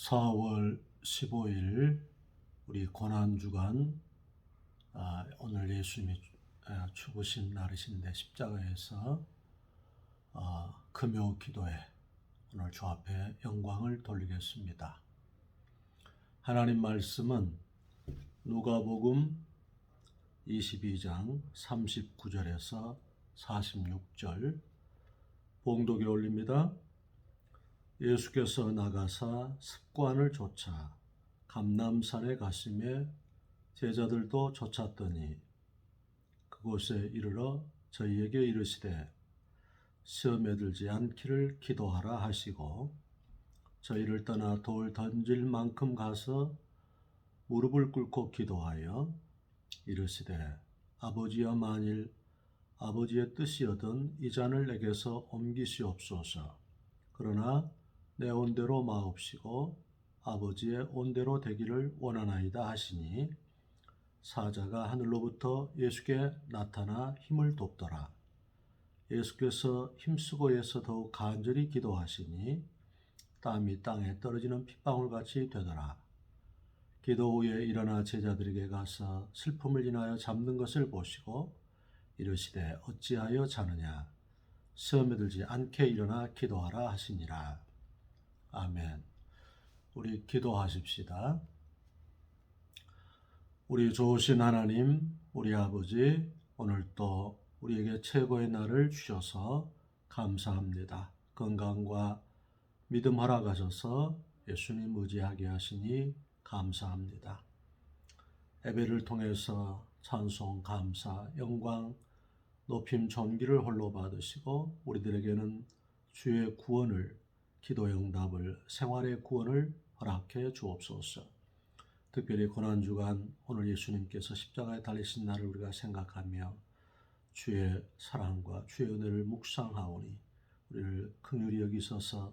4월 15일 우리 고난주간, 오늘 예수님이 죽으신 날이신데 십자가에서 금요 기도에 오늘 주 앞에 영광을 돌리겠습니다. 하나님 말씀은 누가복음 22장 39절에서 46절 봉독에 올립니다. 예수께서 나가사 습관을 좇아 감람산에 가시매 제자들도 쫓았더니 그곳에 이르러 저희에게 이르시되 시험에 들지 않기를 기도하라 하시고 저희를 떠나 돌 던질 만큼 가서 무릎을 꿇고 기도하여 이르시되 아버지여, 만일 아버지의 뜻이여든 이 잔을 내게서 옮기시옵소서. 그러나 내 온대로 마옵시고 아버지의 온대로 되기를 원하나이다 하시니 사자가 하늘로부터 예수께 나타나 힘을 돕더라. 예수께서 힘쓰고에서 더욱 간절히 기도하시니 땀이 땅에 떨어지는 핏방울같이 되더라. 기도 후에 일어나 제자들에게 가서 슬픔을 인하여 잠든 것을 보시고 이르시되 어찌하여 자느냐, 시험에 들지 않게 일어나 기도하라 하시니라. 아멘. 우리 기도하십시다. 우리 좋으신 하나님, 우리 아버지, 오늘 또 우리에게 최고의 날을 주셔서 감사합니다. 건강과 믿음 허락하셔서 예수님 의지하게 하시니 감사합니다. 예배를 통해서 찬송, 감사, 영광, 높임, 존귀를 홀로 받으시고 우리들에게는 주의 구원을, 기도의 응답을, 생활의 구원을 허락해 주옵소서. 특별히 고난주간 오늘 예수님께서 십자가에 달리신 날을 우리가 생각하며 주의 사랑과 주의 은혜를 묵상하오니 우리를 긍휼히 여기소서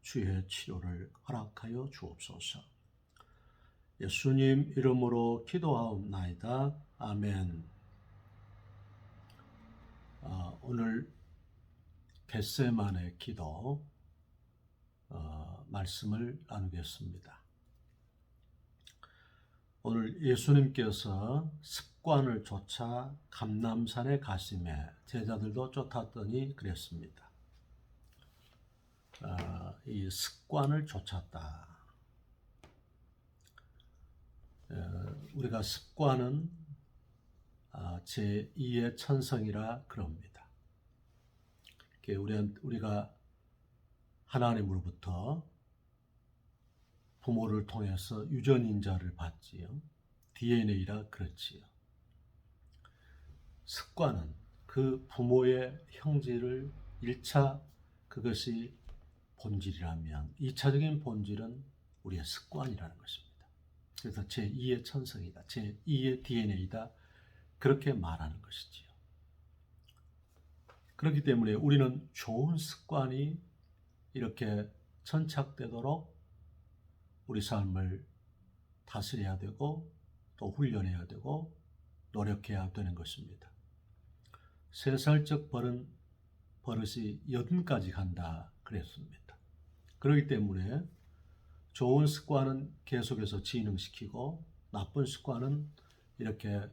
주의 치료를 허락하여 주옵소서. 예수님 이름으로 기도하옵나이다. 아멘. 오늘 겟세마네 기도 말씀을 나누겠습니다. 오늘 예수님께서 습관을 좇아 감람산에 가시매 제자들도 쫓았더니 그랬습니다. 이 습관을 좇았다. 우리가 습관은 제2의 천성이라 그럽니다. 우리가 하나님으로부터 부모를 통해서 유전인자를 받지요. DNA라 그렇지요. 습관은 그 부모의 형질을 1차 그것이 본질이라면 2차적인 본질은 우리의 습관이라는 것입니다. 그래서 제2의 천성이다, 제2의 DNA다, 그렇게 말하는 것이지요. 그렇기 때문에 우리는 좋은 습관이 이렇게 천착되도록 우리 삶을 다스려야 되고 또 훈련해야 되고 노력해야 되는 것입니다. 3살적 버릇이 80까지 간다 그랬습니다. 그렇기 때문에 좋은 습관은 계속해서 진흥시키고 나쁜 습관은 이렇게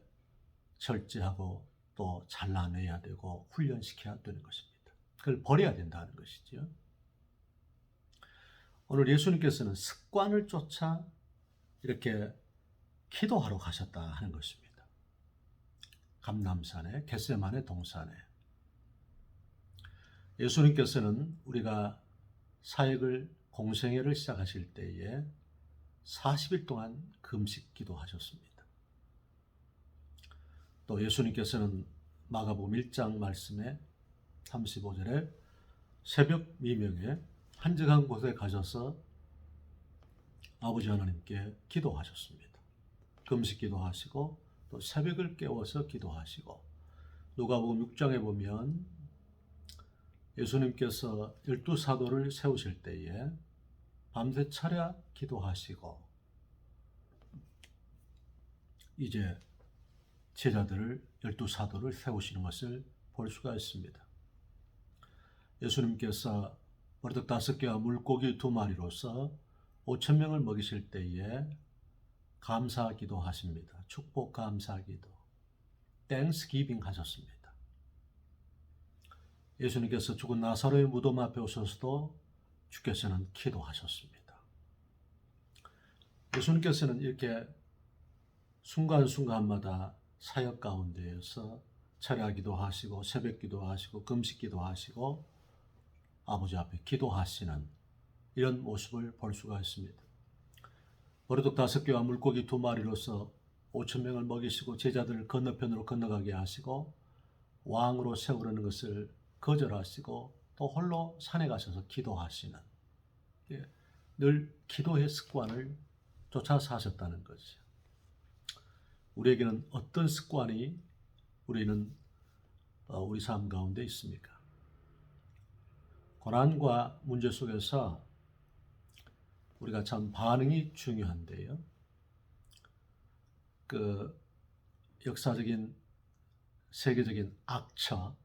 절제하고 또 잘라내야 되고 훈련시켜야 되는 것입니다. 그걸 버려야 된다는 것이죠. 오늘 예수님께서는 습관을 쫓아 이렇게 기도하러 가셨다 하는 것입니다. 감람산에, 겟세마네 동산에. 예수님께서는 우리가 사역을, 공생애를 시작하실 때에 40일 동안 금식 기도하셨습니다. 또 예수님께서는 마가복음 1장 말씀에 35절에 새벽 미명에 한적한 곳에 가셔서 아버지 하나님께 기도하셨습니다. 금식 기도하시고 또 새벽을 깨워서 기도하시고, 누가복음 6장에 보면 예수님께서 12사도를 세우실 때에 밤새 차려 기도하시고 이제 제자들을 12사도를 세우시는 것을 볼 수가 있습니다. 예수님께서 버릇 5개와 물고기 2마리로서 5천 명을 먹이실 때에 감사기도 하십니다. 축복 감사기도. 땡스기빙 하셨습니다. 예수님께서 죽은 나사로의 무덤 앞에 오셔서도 주께서는 기도하셨습니다. 예수님께서는 이렇게 순간순간마다 사역 가운데에서 철야기도 하시고 새벽기도 하시고 금식기도 하시고 아버지 앞에 기도하시는 이런 모습을 볼 수가 있습니다. 버르독 5개와 물고기 2마리로서 5천 명을 먹이시고 제자들을 건너편으로 건너가게 하시고 왕으로 세우려는 것을 거절하시고 또 홀로 산에 가셔서 기도하시는, 늘 기도의 습관을 쫓아서 하셨다는 것이죠. 우리에게는 어떤 습관이 우리 삶 가운데 있습니까? 고난과 문제 속에서 우리가 참 반응이 중요한데요. 역사적인 세계적인 악처,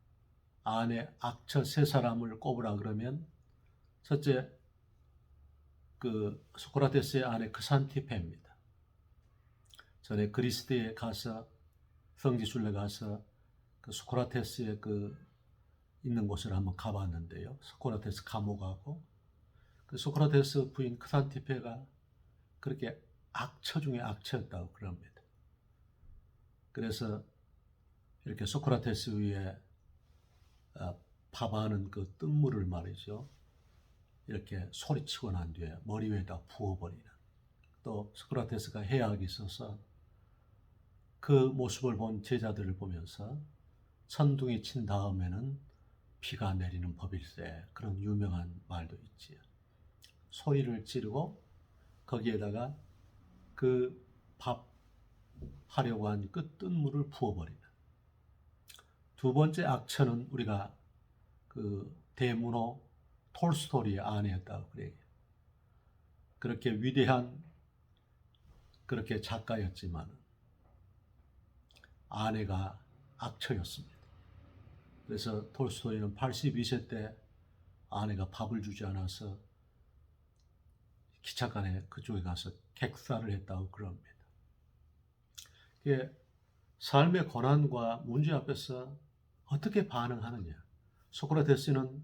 안에 악처 3사람을 꼽으라 그러면 첫째, 소크라테스의 아내 크산티페입니다. 전에 그리스에 가서 성지순례 가서 소크라테스의 있는 곳을 한번 가봤는데요. 소크라테스 감옥하고 소크라테스 부인 크산티페가 그렇게 악처 중에 악처였다고 그럽니다. 그래서 이렇게 소크라테스 위에 밥하는 뜬물을 말이죠. 이렇게 소리치고 난 뒤에 머리 위에다 부어버리는, 또 소크라테스가 해악이 있어서 그 모습을 본 제자들을 보면서 천둥이 친 다음에는 비가 내리는 법일세, 그런 유명한 말도 있지요. 소리를 지르고 거기에다가 그 밥 하려고 한 뜬물을 부어버리는. 두 번째 악처는 우리가 대문호 톨스토이의 아내였다고 그래요. 그렇게 위대한 그렇게 작가였지만 아내가 악처였습니다. 그래서 톨스토이는 82세 때 아내가 밥을 주지 않아서 기차간에 그쪽에 가서 객사를 했다고 그럽니다. 삶의 고난과 문제 앞에서 어떻게 반응하느냐. 소크라테스는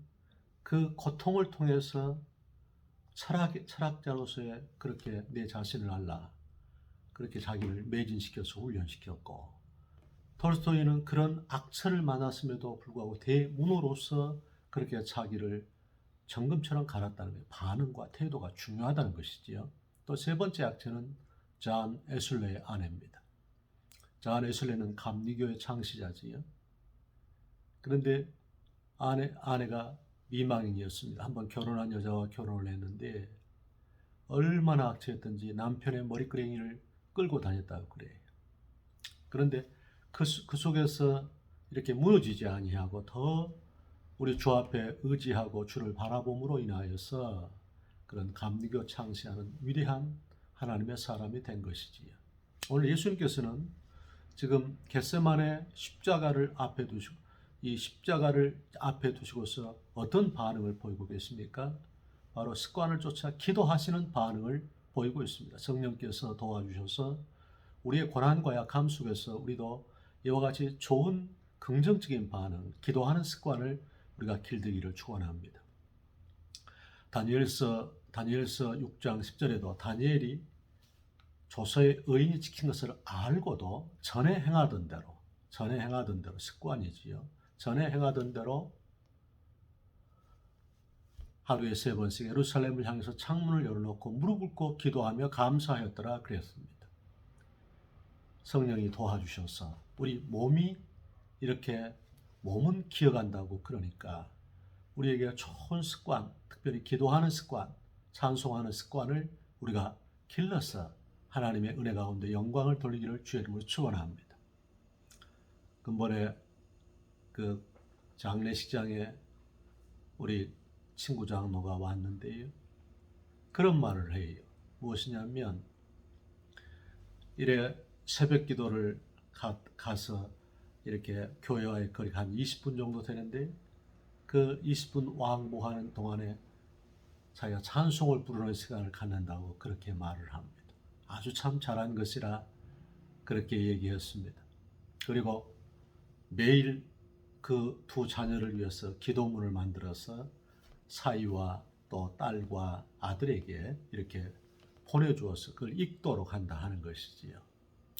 그 고통을 통해서 철학자로서의 그렇게 내 자신을 알라, 그렇게 자기를 매진시켜서 훈련시켰고, 톨스토이는 그런 악처를 만났음에도 불구하고 대문호로서 그렇게 자기를 정금처럼 갈았다는 거예요. 반응과 태도가 중요하다는 것이지요. 또 세 번째 악처는 존 웨슬레의 아내입니다. 존 웨슬레는 감리교의 창시자지요. 그런데 아내가 미망인이었습니다. 한번 결혼한 여자와 결혼을 했는데 얼마나 악취했던지 남편의 머리끄댕이를 끌고 다녔다고 그래요. 그런데 그 속에서 이렇게 무너지지 아니하고 더 우리 주 앞에 의지하고 주를 바라봄으로 인하여서 그런 감리교 창시하는 위대한 하나님의 사람이 된 것이지요. 오늘 예수님께서는 지금 겟세마네 십자가를 앞에 두시고, 이 십자가를 앞에 두시고서 어떤 반응을 보이고 계십니까? 바로 습관을 쫓아 기도하시는 반응을 보이고 있습니다. 성령께서 도와주셔서 우리의 고난과 약함 속에서 우리도 이와 같이 좋은 긍정적인 반응, 기도하는 습관을 우리가 길들이기를 축원합니다. 다니엘서 6장 10절에도 다니엘이 조서의 의인이 지킨 것을 알고도 전에 행하던 대로 습관이지요. 전에 행하던 대로 하루에 3번씩 예루살렘을 향해서 창문을 열어놓고 무릎 꿇고 기도하며 감사하였더라 그랬습니다. 성령이 도와주셔서 우리 몸이 이렇게, 몸은 기억한다고 그러니까 우리에게 좋은 습관, 특별히 기도하는 습관, 찬송하는 습관을 우리가 길러서 하나님의 은혜 가운데 영광을 돌리기를 주의 이름으로 축원합니다. 근본에 장례식장에 우리 친구 장로가 왔는데요. 그런 말을 해요. 무엇이냐면, 이래 새벽 기도를 가서 이렇게 교회와의 거리가 한 20분 정도 되는데 그 20분 왕복하는 동안에 자기가 찬송을 부르는 시간을 갖는다고 그렇게 말을 합니다. 아주 참 잘한 것이라 그렇게 얘기했습니다. 그리고 매일 그 두 자녀를 위해서 기도문을 만들어서 사위와 또 딸과 아들에게 이렇게 보내주어서 그걸 읽도록 한다 하는 것이지요.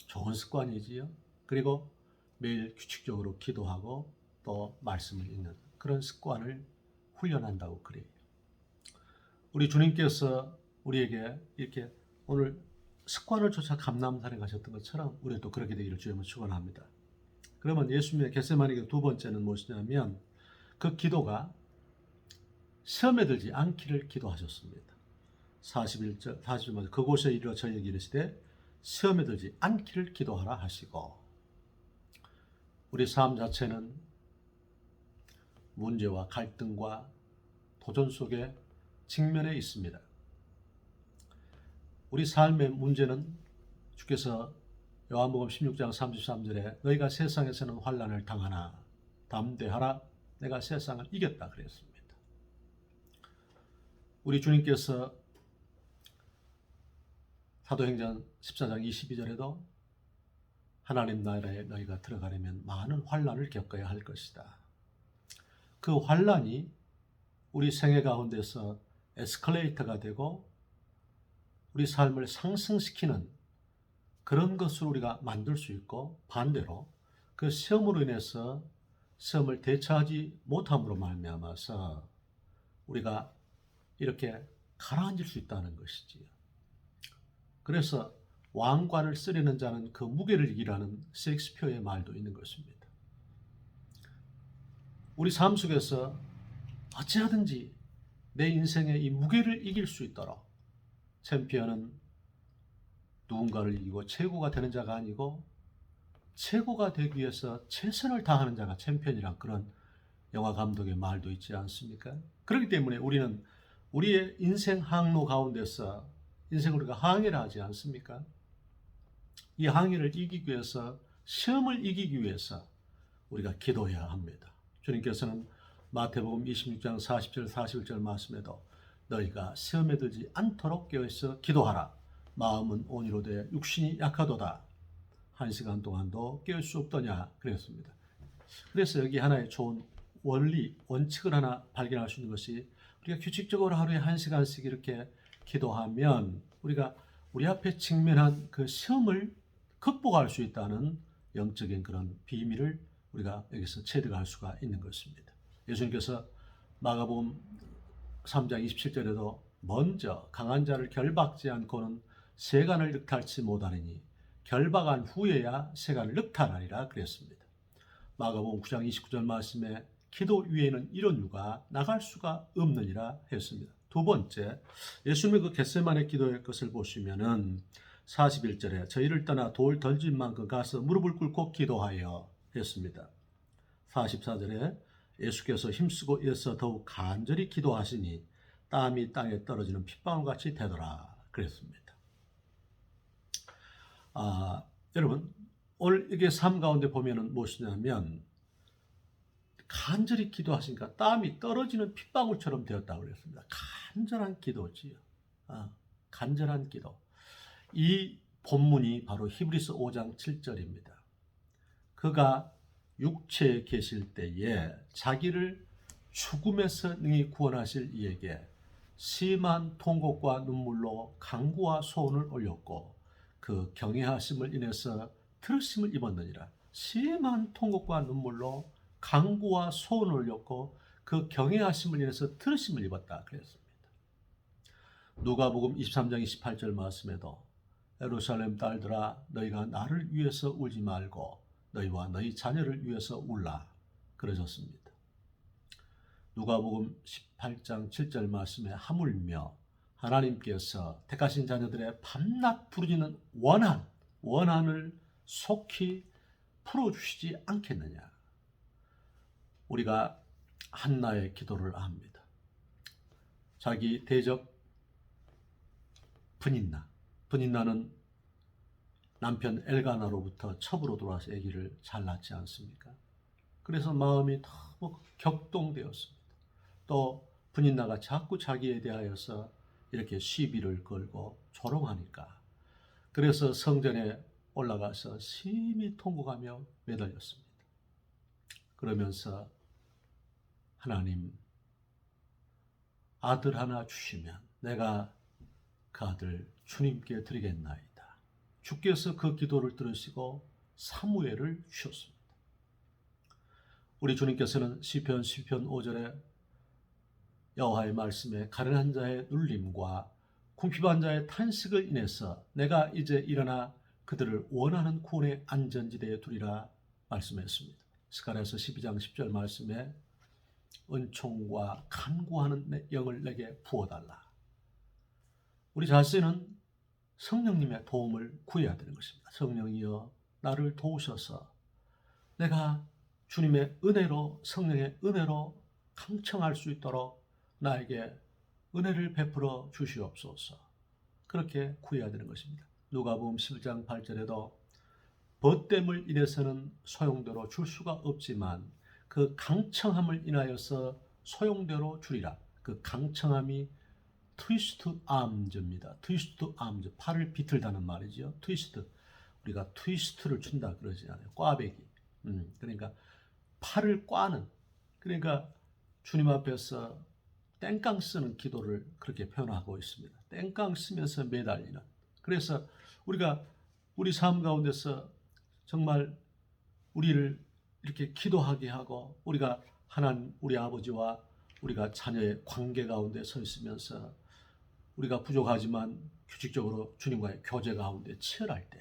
좋은 습관이지요. 그리고 매일 규칙적으로 기도하고 또 말씀을 읽는 그런 습관을 훈련한다고 그래요. 우리 주님께서 우리에게 이렇게 오늘 습관을 쫓아 감람산에 가셨던 것처럼 우리도 그렇게 되기를 주님은 축원합니다. 그러면 예수님의 겟세마니 두 번째는 무엇이냐면 그 기도가 시험에 들지 않기를 기도하셨습니다. 41절 그곳에 이르러 저희에게 이르시되 시험에 들지 않기를 기도하라 하시고, 우리 삶 자체는 문제와 갈등과 도전 속에 직면해 있습니다. 우리 삶의 문제는 주께서 요한복음 16장 33절에 너희가 세상에서는 환난을 당하나 담대하라 내가 세상을 이겼다 그랬습니다. 우리 주님께서 사도행전 14장 22절에도 하나님 나라에 너희가 들어가려면 많은 환난을 겪어야 할 것이다. 그 환난이 우리 생애 가운데서 에스컬레이터가 되고 우리 삶을 상승시키는 그런 것을 우리가 만들 수 있고, 반대로 그 시험으로 인해서 시험을 대처하지 못함으로 말미암아서 우리가 이렇게 가라앉을 수 있다는 것이지요. 그래서 왕관을 쓰려는 자는 그 무게를 이기라는 셰익스피어의 말도 있는 것입니다. 우리 삶 속에서 어찌하든지 내 인생의 이 무게를 이길 수 있도록, 챔피언은 누군가를 이기고 최고가 되는 자가 아니고 최고가 되기 위해서 최선을 다하는 자가 챔피언이란 그런 영화 감독의 말도 있지 않습니까? 그렇기 때문에 우리는 우리의 인생 항로 가운데서 인생을 우리가 항해를 하지 않습니까? 이 항해를 이기기 위해서, 시험을 이기기 위해서 우리가 기도해야 합니다. 주님께서는 마태복음 26장 40절 41절 말씀에도 너희가 시험에 들지 않도록 깨어있어 기도하라. 마음은 온이로되 육신이 약하도다. 1시간 동안도 깨울 수 없더냐 그랬습니다. 그래서 여기 하나의 좋은 원리, 원칙을 하나 발견할 수 있는 것이, 우리가 규칙적으로 하루에 1시간씩 이렇게 기도하면 우리가 우리 앞에 직면한 그 시험을 극복할 수 있다는 영적인 그런 비밀을 우리가 여기서 체득할 수가 있는 것입니다. 예수님께서 마가복음 3장 27절에도 먼저 강한 자를 결박지 않고는 세간을 늑탈치 못하느니 결박한 후에야 세간을 늑탈하리라 그랬습니다. 마가복음 9장 29절 말씀에 기도 위에는 이런 유가 나갈 수가 없느니라 했습니다. 두 번째, 예수님의 그 겟세마네 기도의 것을 보시면은 41절에 저희를 떠나 돌 던진 만큼 가서 무릎을 꿇고 기도하여 했습니다. 44절에 예수께서 힘쓰고 일어서 더욱 간절히 기도하시니 땀이 땅에 떨어지는 핏방울같이 되더라 그랬습니다. 여러분, 오늘 이게 삶 가운데 보면은 무엇이냐면 간절히 기도하시니까 땀이 떨어지는 핏방울처럼 되었다고 그랬습니다. 간절한 기도지요. 간절한 기도. 이 본문이 바로 히브리서 5장 7절입니다. 그가 육체에 계실 때에 자기를 죽음에서 능히 구원하실 이에게 심한 통곡과 눈물로 간구와 소원을 올렸고 그 경외하심을 인해서 들으심을 입었느니라. 심한 통곡과 눈물로 간구와 소원을 올렸고 그 경외하심을 인해서 들으심을 입었다 그랬습니다. 누가복음 23장 28절 말씀에도 예루살렘 딸들아 너희가 나를 위해서 울지 말고 너희와 너희 자녀를 위해서 울라 그러셨습니다. 누가복음 18장 7절 말씀에 하물며 하나님께서 택하신 자녀들의 밤낮 부르짖는 원한을 속히 풀어주시지 않겠느냐. 우리가 한나의 기도를 압니다. 자기 대적 분인나는 남편 엘가나로부터 첩으로 돌아와서 아기를 잘 낳지 않습니까? 그래서 마음이 너무 격동되었습니다. 또 분인나가 자꾸 자기에 대하여서 이렇게 시비를 걸고 조롱하니까 그래서 성전에 올라가서 심히 통곡하며 매달렸습니다. 그러면서 하나님, 아들 하나 주시면 내가 그 아들 주님께 드리겠나이다. 주께서 그 기도를 들으시고 사무엘을 주셨습니다. 우리 주님께서는 시편 5절에 여호와의 말씀에 가련한 자의 눌림과 궁핍한 자의 탄식을 인해서 내가 이제 일어나 그들을 원하는 구원의 안전지대에 두리라 말씀했습니다. 스가랴서 12장 10절 말씀에 은총과 간구하는 영을 내게 부어달라. 우리 자신은 성령님의 도움을 구해야 되는 것입니다. 성령이여 나를 도우셔서 내가 주님의 은혜로, 성령의 은혜로 강청할 수 있도록 나에게 은혜를 베풀어 주시옵소서. 그렇게 구해야 되는 것입니다. 누가복음 11장 8절에도 벗됨을 인해서는 소용대로 줄 수가 없지만 그 강청함을 인하여서 소용대로 주리라. 그 강청함이 트위스트 암즈입니다. 트위스트 암즈, 팔을 비틀다는 말이죠. 트위스트, 우리가 트위스트를 춘다 그러지 않아요. 꽈배기. 그러니까 팔을 꽈는, 그러니까 주님 앞에서 땡깡 쓰는 기도를 그렇게 표현하고 있습니다. 땡깡 쓰면서 매달리는. 그래서 우리가 우리 삶 가운데서 정말 우리를 이렇게 기도하게 하고 우리가 하나님, 우리 아버지와 우리가 자녀의 관계 가운데 서 있으면서 우리가 부족하지만 규칙적으로 주님과의 교제 가운데 치열할 때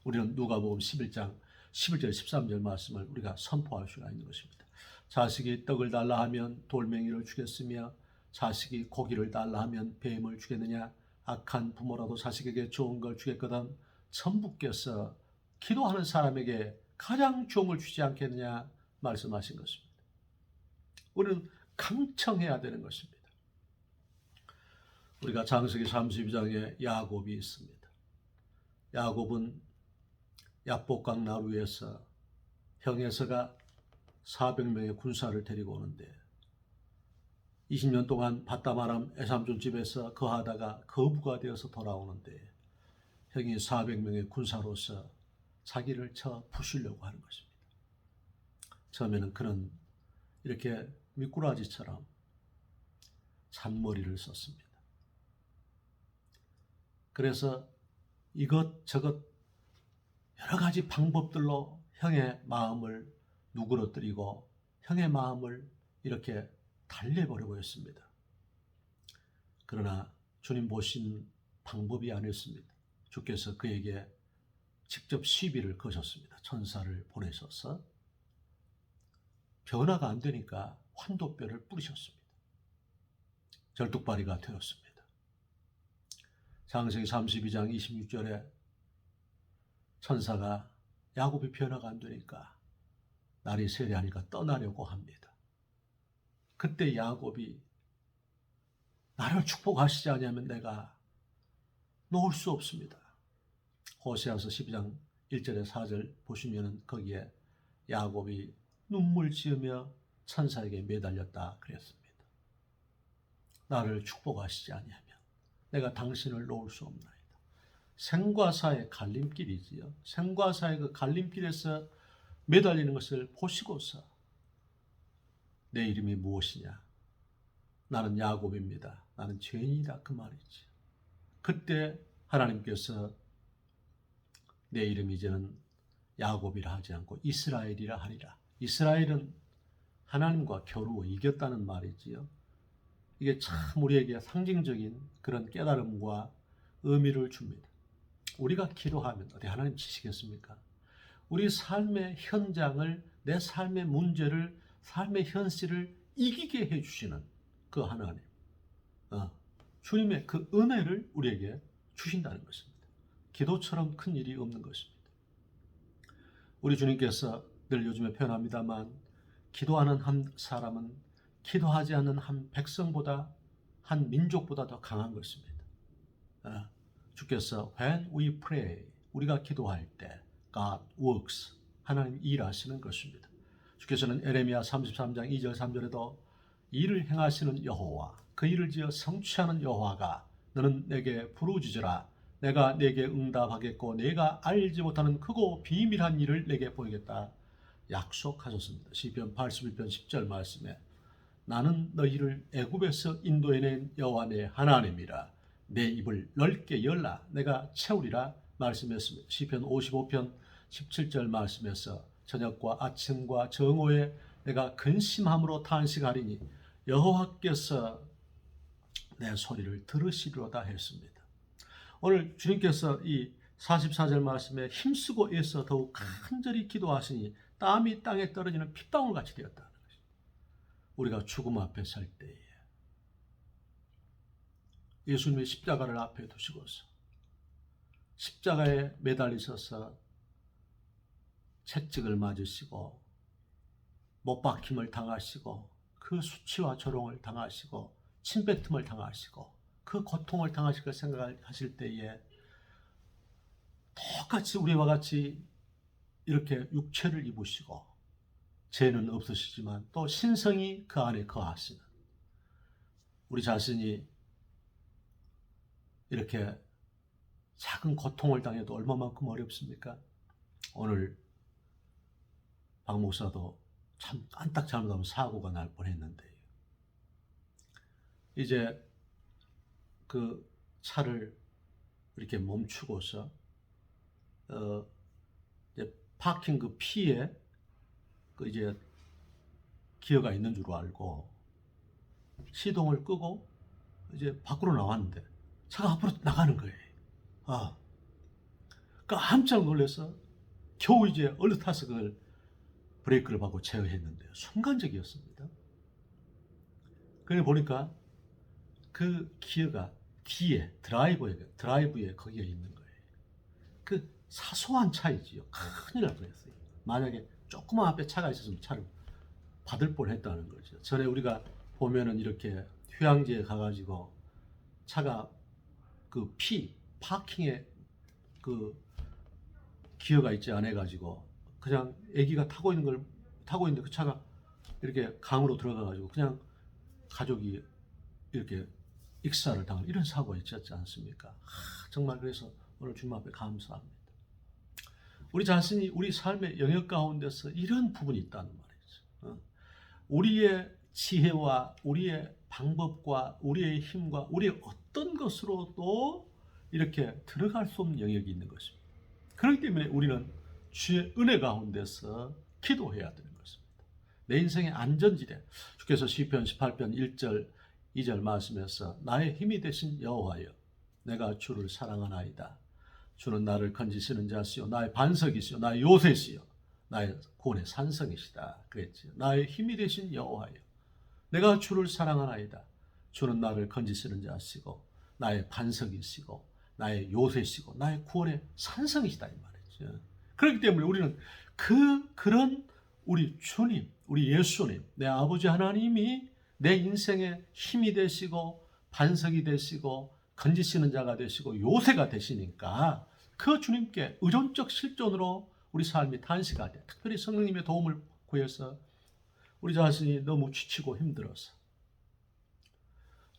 우리는 누가복음 11장 11절 13절 말씀을 우리가 선포할 수가 있는 것입니다. 자식이 떡을 달라 하면 돌멩이를 주겠으며 자식이 고기를 달라 하면 뱀을 주겠느냐. 악한 부모라도 자식에게 좋은 걸 주겠거든 천부께서 기도하는 사람에게 가장 좋은 걸 주지 않겠느냐 말씀하신 것입니다. 우리는 강청해야 되는 것입니다. 우리가 창세기 32장에 야곱이 있습니다. 야곱은 야복강 나루에서 형에서가 400명의 군사를 데리고 오는데 20년 동안 바다마람 애삼촌 집에서 거하다가 거부가 되어서 돌아오는데 형이 400명의 군사로서 자기를 쳐 부수려고 하는 것입니다. 처음에는 그는 이렇게 미꾸라지처럼 잔머리를 썼습니다. 그래서 이것저것 여러 가지 방법들로 형의 마음을 누그러뜨리고 형의 마음을 이렇게 달래보려고 했습니다. 그러나 주님 보신 방법이 아니었습니다. 주께서 그에게 직접 시비를 거셨습니다. 천사를 보내셔서 변화가 안 되니까 환도뼈를 뿌리셨습니다. 절뚝발이가 되었습니다. 창세기 32장 26절에 천사가 야곱이 변화가 안 되니까 날이 세려하니까 떠나려고 합니다. 그때 야곱이 나를 축복하시지 않으면 내가 놓을 수 없습니다. 호세아서 12장 1절에 4절 보시면 거기에 야곱이 눈물 지으며 천사에게 매달렸다 그랬습니다. 나를 축복하시지 아니하면 내가 당신을 놓을 수 없나이다. 생과 사의 갈림길이지요. 생과 사의 그 갈림길에서 매달리는 것을 보시고서 내 이름이 무엇이냐? 나는 야곱입니다. 나는 죄인이다 그 말이지. 그때 하나님께서 내 이름이 이제는 야곱이라 하지 않고 이스라엘이라 하리라. 이스라엘은 하나님과 겨루어 이겼다는 말이지요. 이게 참 우리에게 상징적인 그런 깨달음과 의미를 줍니다. 우리가 기도하면 어디 하나님 치시겠습니까? 우리 삶의 현장을, 내 삶의 문제를, 삶의 현실을 이기게 해주시는 그 하나님, 주님의 그 은혜를 우리에게 주신다는 것입니다. 기도처럼 큰 일이 없는 것입니다. 우리 주님께서 늘 요즘에 표현합니다만 기도하는 한 사람은 기도하지 않는 한 백성보다, 한 민족보다 더 강한 것입니다. 주께서 when we pray, 우리가 기도할 때 God works, 하나님 일하시는 것입니다. 주께서는 에레미야 33장 2절 3절에도 일을 행하시는 여호와, 그 일을 지어 성취하는 여호와가 너는 내게 부르짖으라. 내가 내게 응답하겠고 내가 알지 못하는 크고 비밀한 일을 내게 보이겠다 약속하셨습니다. 시편 81편 10절 말씀에 나는 너희를 애굽에서 인도해낸 여호와 내 하나님이라. 내 입을 넓게 열라 내가 채우리라 말씀했습니다. 시편 55편 17절 말씀에서 저녁과 아침과 정오에 내가 근심함으로 탄식하리니 여호와께서 내 소리를 들으시리로다 했습니다. 오늘 주님께서 이 44절 말씀에 힘쓰고 애써 더욱 간절히 기도하시니 땀이 땅에 떨어지는 핏방울 같이 되었다는 것입니다. 우리가 죽음 앞에 설 때에 예수님의 십자가를 앞에 두시고서 십자가에 매달리셔서 채찍을 맞으시고 못 박힘을 당하시고 그 수치와 조롱을 당하시고 침뱉음을 당하시고 그 고통을 당하실 걸 생각하실 때에 똑같이 우리와 같이 이렇게 육체를 입으시고 죄는 없으시지만 또 신성이 그 안에 거하시는 우리 자신이 이렇게 작은 고통을 당해도 얼마만큼 어렵습니까? 오늘 박 목사도 참 깜딱 잘못하면 사고가 날 뻔했는데요. 이제 그 차를 이렇게 멈추고서 이제 파킹 그 피에 그 이제 기어가 있는 줄 알고 시동을 끄고 이제 밖으로 나왔는데 차가 앞으로 나가는 거예요. 그러니까 깜짝 놀라서 겨우 이제 얼른 타서 그걸 브레이크를 밟고 제어했는데요. 순간적이었습니다. 그래 보니까 그 기어가 뒤에 드라이브에 거기에 있는 거예요. 그 사소한 차이지요. 큰일 날 뻔했어요. 만약에 조그만 앞에 차가 있었으면 차를 받을 뻔했다는 거죠. 전에 우리가 보면은 이렇게 휴양지에 가가지고 차가 그 파킹에 그 기어가 있지 않아 가지고 그냥 애기가 타고 있는데 그 차가 이렇게 강으로 들어가 가지고 그냥 가족이 이렇게 익사를 당한 이런 사고가 있었지 않습니까? 정말 그래서 오늘 주님 앞에 감사합니다. 우리 자신이 우리 삶의 영역 가운데서 이런 부분이 있다는 말이죠. 우리의 지혜와 우리의 방법과 우리의 힘과 우리의 어떤 것으로도 이렇게 들어갈 수 없는 영역이 있는 것입니다. 그렇기 때문에 우리는 주의 은혜 가운데서 기도해야 되는 것입니다. 내 인생의 안전지대, 주께서 시편 18편 1절 2절 말씀에서 나의 힘이 되신 여호와여 내가 주를 사랑하나이다. 주는 나를 건지시는 자시요 나의 반석이시요 나의 요새시요 나의 구원의 산성이시다 그랬지요. 나의 힘이 되신 여호와여 내가 주를 사랑하나이다. 주는 나를 건지시는 자시고 나의 반석이시고 나의 요새시고 나의 구원의 산성이시다 이 말이죠. 그렇기 때문에 우리는 그런 우리 주님, 우리 예수님, 내 아버지 하나님이 내 인생의 힘이 되시고 반석이 되시고 건지시는 자가 되시고 요새가 되시니까 그 주님께 의존적 실존으로 우리 삶이 탄식할 때 특별히 성령님의 도움을 구해서 우리 자신이 너무 지치고 힘들어서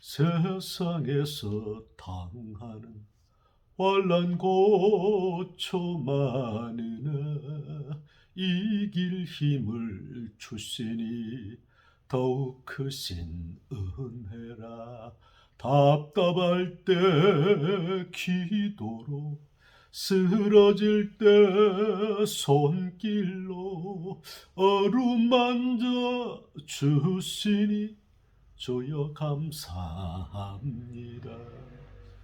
세상에서 당하는 환난 고초 많으나 이길 힘을 주시니 더욱 크신 은혜라. 답답할 때 기도로 쓰러질 때 손길로 어루만져 주시니 주여 감사합니다.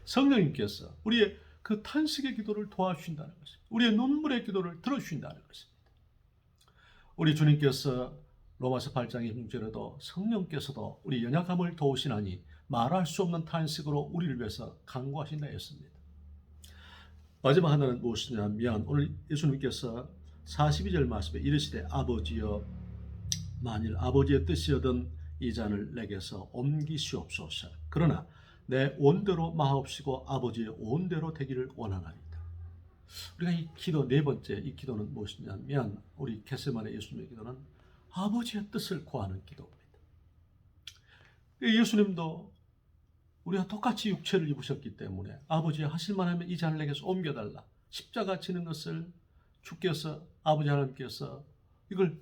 성령님께서 우리의 그 탄식의 기도를 도와주신다는 것입니다. 우리의 눈물의 기도를 들어주신다는 것입니다. 우리 주님께서 로마서 8장 26절에도 성령께서도 우리 연약함을 도우시나니 말할 수 없는 탄식으로 우리를 위해서 간구하신다 했습니다. 마지막 하나는 무엇이냐면 오늘 예수님께서 42절 말씀에 이르시되 아버지여 만일 아버지의 뜻이여든 이 잔을 내게서 옮기시옵소서. 그러나 내 온대로 마옵시고 아버지의 온대로 되기를 원하나이다. 우리가 이 기도 네 번째 이 기도는 무엇이냐면 우리 겟세마네 예수님의 기도는 아버지의 뜻을 구하는 기도입니다. 예수님도 우리가 똑같이 육체를 입으셨기 때문에 아버지 하실만 하면 이 잔을 내게서 옮겨달라. 십자가 지는 것을 주께서 아버지 하나님께서 이걸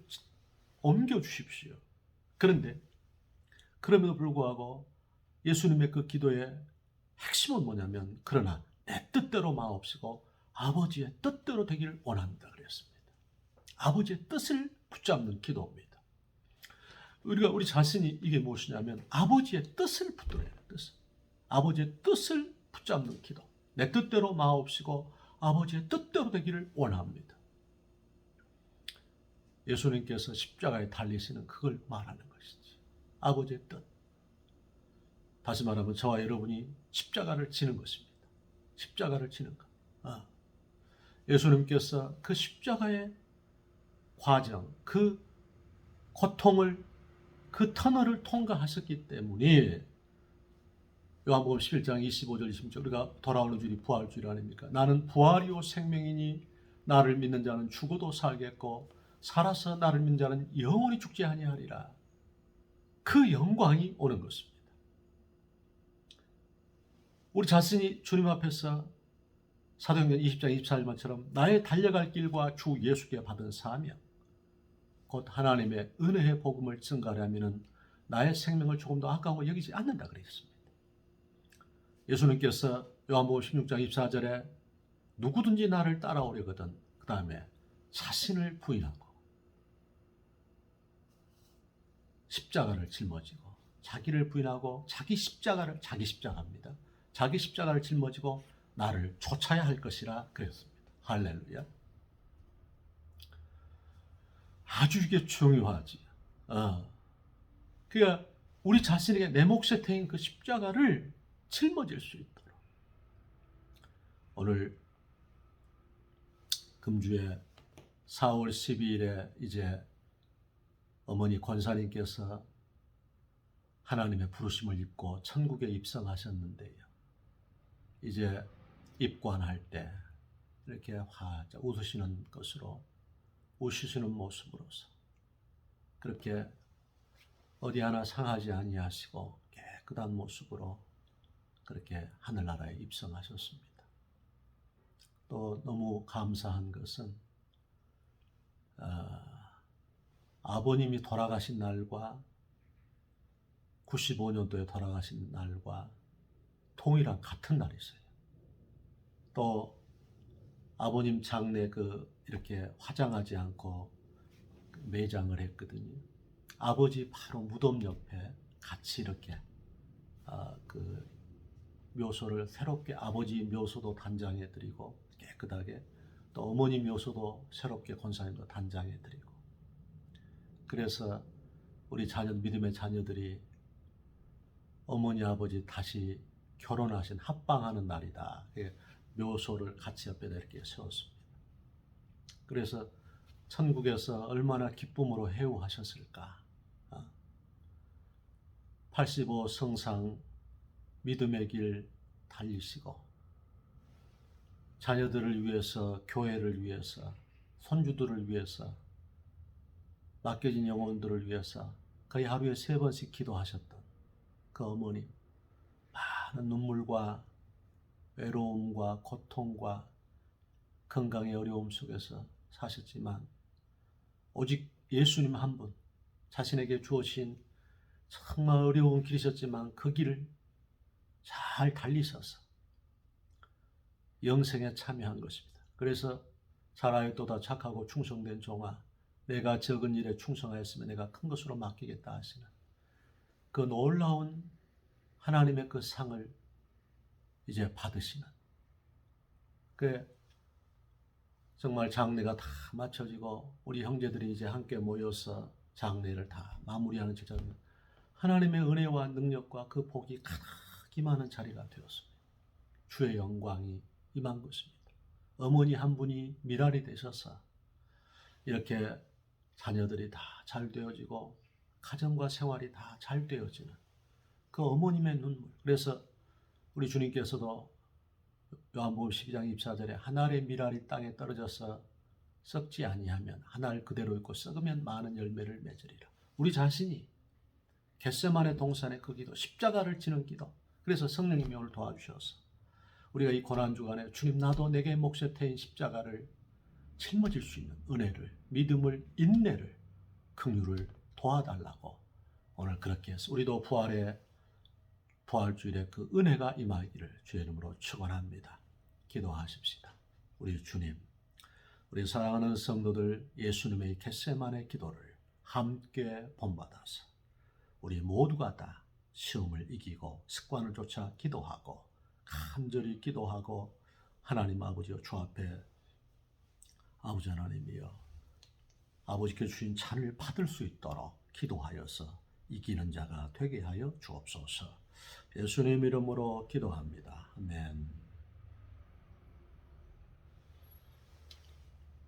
옮겨주십시오. 그런데 그럼에도 불구하고 예수님의 그 기도의 핵심은 뭐냐면 그러나 내 뜻대로 마옵시고 아버지의 뜻대로 되기를 원합니다 그랬습니다. 아버지의 뜻을 붙잡는 기도입니다. 우리 자신이 이게 무엇이냐면 아버지의 뜻을 붙들어야 해요. 아버지의 뜻을 붙잡는 기도. 내 뜻대로 마옵시고 아버지의 뜻대로 되기를 원합니다. 예수님께서 십자가에 달리시는 그걸 말하는 것이지. 아버지의 뜻. 다시 말하면 저와 여러분이 십자가를 지는 것입니다. 십자가를 지는 것. 예수님께서 그 십자가의 과정, 그 고통을, 그 터널을 통과하셨기 때문에 요한복음 11장 25절 26절 우리가 돌아오는 주일이 부활 주일 아닙니까? 나는 부활이요 생명이니 나를 믿는 자는 죽어도 살겠고 살아서 나를 믿는 자는 영원히 죽지 아니하리라. 그 영광이 오는 것입니다. 우리 자신이 주님 앞에서 사도행전 20장 24절만처럼 나의 달려갈 길과 주 예수께 받은 사명, 곧 하나님의 은혜의 복음을 증가하려면 나의 생명을 조금 더 아까워 여기지 않는다 그랬습니다. 예수님께서 요한복음 16장 24절에 누구든지 나를 따라오려거든 그 다음에 자신을 부인하고 십자가를 짊어지고 자기를 부인하고 자기 십자가입니다. 자기 십자가를 짊어지고 나를 쫓아야 할 것이라 그랬습니다. 할렐루야. 아주 이게 중요하지. 그러니까 우리 자신에게 내 몫에 태인 그 십자가를 짊어질 수 있도록. 오늘 금주에 4월 12일에 이제 어머니 권사님께서 하나님의 부르심을 입고 천국에 입성하셨는데요. 이제 입관할 때 이렇게 활짝 웃으시는 것으로 웃으시는 모습으로서 그렇게 어디 하나 상하지 아니하시고 깨끗한 모습으로 그렇게 하늘나라에 입성하셨습니다. 또 너무 감사한 것은 아버님이 돌아가신 날과 95년도에 돌아가신 날과 동일한 같은 날이세요. 또 아버님 장례 이렇게 화장하지 않고 매장을 했거든요. 아버지 바로 무덤 옆에 같이 이렇게 그 묘소를 새롭게 아버지 묘소도 단장해드리고 깨끗하게 또 어머니 묘소도 새롭게 권사님도 단장해드리고 그래서 우리 믿음의 자녀들이 어머니 아버지 다시 결혼하신 합방하는 날이다. 묘소를 같이 옆에다 이렇게 세웠습니다. 그래서 천국에서 얼마나 기쁨으로 해우하셨을까. 85 성상 믿음의 길 달리시고 자녀들을 위해서, 교회를 위해서, 손주들을 위해서, 맡겨진 영혼들을 위해서 거의 하루에 3번씩 기도하셨던 그 어머님, 많은 눈물과 외로움과 고통과 건강의 어려움 속에서 사셨지만 오직 예수님 한 분, 자신에게 주어진 정말 어려운 길이셨지만 그 길을 잘 달리셔서 영생에 참여한 것입니다. 그래서 잘하였도다 착하고 충성된 종아, 내가 적은 일에 충성하였으면 내가 큰 것으로 맡기겠다 하시는 그 놀라운 하나님의 그 상을 이제 받으시는 정말 장례가 다 마쳐지고 우리 형제들이 이제 함께 모여서 장례를 다 마무리하는 제자는 하나님의 은혜와 능력과 그 복이 가득히 많은 자리가 되었습니다. 주의 영광이 임한 것입니다. 어머니 한 분이 미랄이 되셔서 이렇게 자녀들이 다 잘 되어지고 가정과 생활이 다 잘 되어지는 그 어머님의 눈물. 그래서 우리 주님께서도 요한복음 12장 24절에 한 알의 미랄이 땅에 떨어져서 썩지 아니하면 한 알 그대로 있고 썩으면 많은 열매를 맺으리라. 우리 자신이 겟세마네 동산의 그 기도, 십자가를 지는 기도. 그래서 성령님이 오늘 도와주셔서 우리가 이 고난 주간에 주님 나도 내게 몫에 태인 십자가를 짊어질 수 있는 은혜를, 믿음을, 인내를, 긍휼을 도와달라고 오늘 그렇게 해서 우리도 부활주일에 그 은혜가 임하기를 주의 이름으로 축원합니다. 기도하십시다. 우리 주님, 우리 사랑하는 성도들 예수님의 겟세마네 기도를 함께 본받아서 우리 모두가 다 시험을 이기고 습관을 쫓아 기도하고 간절히 기도하고 하나님 아버지여 주 앞에 아버지 하나님이여 아버지께 주신 찬을 받을 수 있도록 기도하여서 이기는 자가 되게 하여 주옵소서. 예수님 이름으로 기도합니다. 아멘.